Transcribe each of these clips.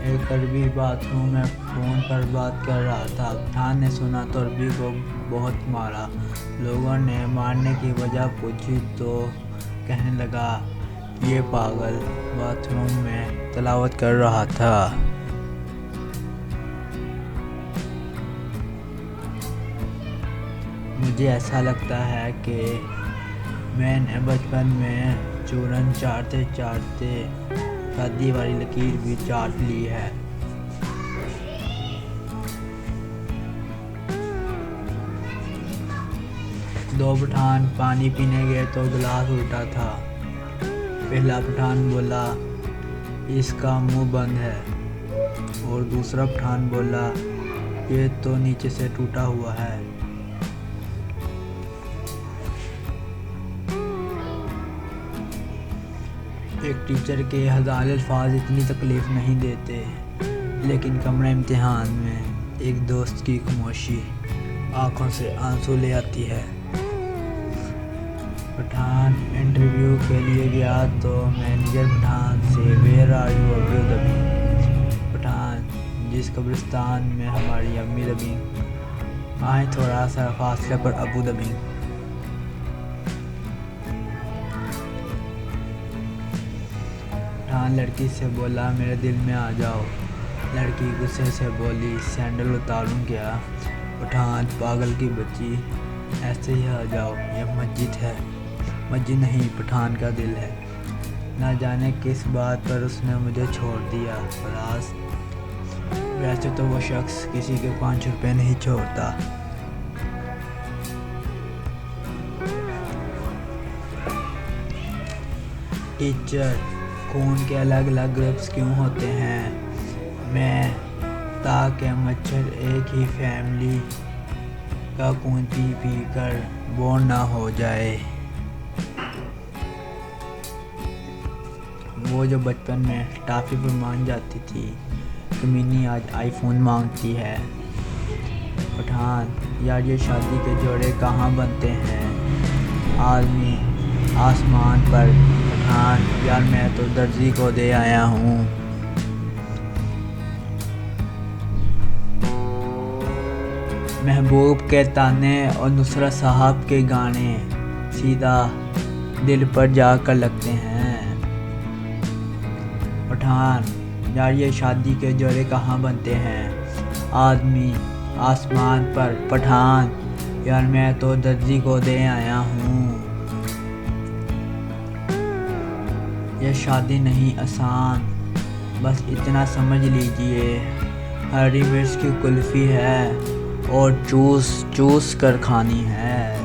ایک عربی bath room میں فون پر بات کر رہا تھا۔ پٹھان نے سنا تو عربی کو بہت مارا۔ لوگوں نے مارنے کی وجہ پوچھی تو کہنے لگا، یہ پاگل باتھ روم میں تلاوت کر رہا تھا۔ مجھے ایسا لگتا ہے کہ میں نے بچپن میں چورن چاٹتے چاٹتے شادی والی لکیر بھی چاٹ لی ہے۔ دو پٹھان پانی پینے گئے تو گلاس الٹا تھا۔ پہلا پٹھان بولا، اس کا منہ بند ہے، اور دوسرا پٹھان بولا، یہ تو نیچے سے ٹوٹا ہوا ہے۔ ایک ٹیچر کے ہزار الفاظ اتنی تکلیف نہیں دیتے، لیکن کمرہ امتحان میں ایک دوست کی خاموشی آنکھوں سے آنسو لے آتی ہے۔ پٹھان انٹرویو کے لیے گیا تو مینیجر پٹھان سے، ویئر آر یو ابو دبی؟ پٹھان، جس قبرستان میں ہماری امی دبی۔ آئیں تھوڑا سا فاصلے پر ابو دبی۔ پٹھان لڑکی سے بولا، میرے دل میں آ جاؤ۔ لڑکی غصے سے بولی، سینڈل اتاروں کیا؟ پٹھان، پاگل کی بچی، ایسے ہی آ جاؤ، یہ مسجد ہے۔ مسجد نہیں، پٹھان کا دل ہے۔ نہ جانے کس بات پر اس نے مجھے چھوڑ دیا۔ فراز، ویسے تو وہ شخص کسی کے 5 روپے نہیں چھوڑتا۔ ٹیچر، خون کے الگ الگ گروپس کیوں ہوتے ہیں؟ میں، تاکہ مچھر ایک ہی فیملی کا خون پی پی کر بور نہ ہو جائے۔ وہ جو بچپن میں ٹافی پر مان جاتی تھی، کمینی آج آئی فون مانگتی ہے۔ پٹھان، یار یہ شادی کے جوڑے کہاں بنتے ہیں؟ آدمی، آسمان پر۔ پٹھان، یار میں تو درزی کو دے آیا ہوں۔ محبوب کے تانے اور نصرت صاحب کے گانے سیدھا دل پر جا کر لگتے ہیں۔ پٹھان، یار یہ شادی کے جوڑے کہاں بنتے ہیں؟ آدمی، آسمان پر۔ پٹھان، یار میں تو درزی کو دے آیا ہوں۔ یہ شادی نہیں آسان، بس اتنا سمجھ لیجئے، ہری مرچ کی کلفی ہے اور چوس چوس کر کھانی ہے۔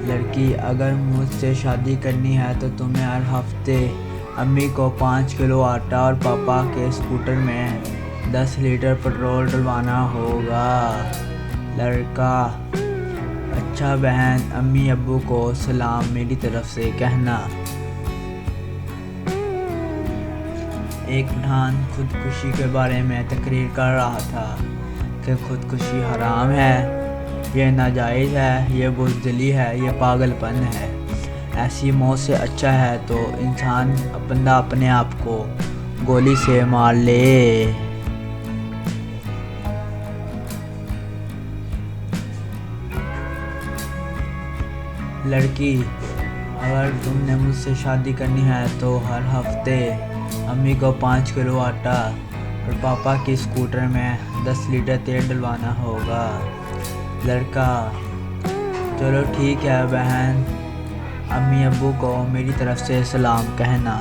لڑکی، اگر مجھ سے شادی کرنی ہے تو تمہیں ہر ہفتے امی کو 5 کلو آٹا اور پاپا کے اسکوٹر میں 10 لیٹر پٹرول ڈلوانا ہوگا۔ لڑکا، اچھا بہن، امی ابو کو سلام میری طرف سے کہنا۔ ایک پٹھان خودکشی کے بارے میں تقریر کر رہا تھا کہ خودکشی حرام ہے، یہ ناجائز ہے، یہ بزدلی ہے، یہ پاگل پن ہے۔ ایسی موت سے اچھا ہے تو انسان بندہ اپنے آپ کو گولی سے مار لے۔ لڑکی، اگر تم نے مجھ سے شادی کرنی ہے تو ہر ہفتے امی کو 5 کلو آٹا اور پاپا کی اسکوٹر میں 10 لیٹر تیل ڈلوانا ہوگا۔ لڑکا، چلو ٹھیک ہے بہن، امی ابو کو میری طرف سے سلام کہنا۔